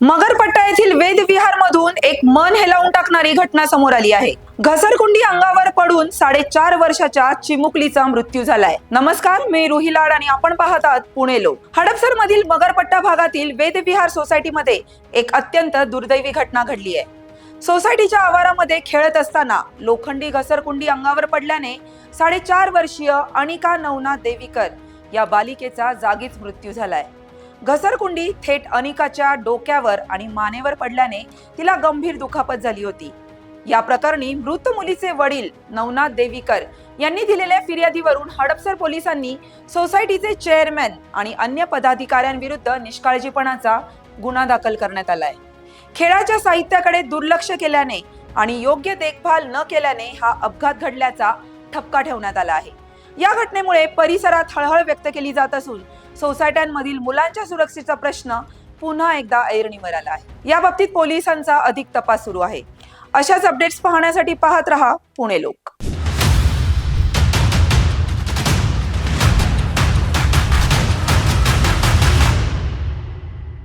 मगरपट्टा येथील वेदविहार मधून एक मन हेलावून टाकणारी घटना समोर आली आहे. घसरकुंडी अंगावर पडून 4.5 वर्षाच्या चिमुकलीचा मृत्यू झालाय. नमस्कार, मी रुही लाड आणि आपण पाहत आहात पुणे लोक. हडपसर मधील मगरपट्टा भागातील वेदविहार सोसायटीमध्ये एक अत्यंत दुर्दैवी घटना घडली आहे. सोसायटीच्या आवारामध्ये खेळत असताना लोखंडी घसरकुंडी अंगावर पडल्याने 4.5 वर्षीय अनिका नवनाथ देवीकर या बालिकेचा जागीच मृत्यू झालाय. घसरकुंडी थेट अनिकाच्या डोक्यावर आणि मानेवर पडल्याने तिला गंभीर दुखापत झाली होती. या प्रकरणी मृत मुलीचे वडील नवनाथ देवीकर यांनी दिलेल्या फिर्यादीवरून हडपसर पोलिसांनी सोसायटीचे चेअरमॅन आणि अन्य पदाधिकाऱ्यांविरुद्ध निष्काळजीपणाचा गुन्हा दाखल करण्यात आलाय. खेळाच्या साहित्याकडे दुर्लक्ष केल्याने आणि योग्य देखभाल न केल्याने हा अपघात घडल्याचा ठपका ठेवण्यात आला आहे. या घटनेमुळे परिसरात हळहळ व्यक्त केली जात असून सोसायट्यांमधील मुलांच्या सुरक्षेचा प्रश्न पुन्हा एकदा ऐरणीवर आला आहे. या बाबतीत पोलिसांचा अधिक तपास सुरू आहे. अशाच अपडेट्स पाहण्यासाठी पाहत रहा पुणे लोक.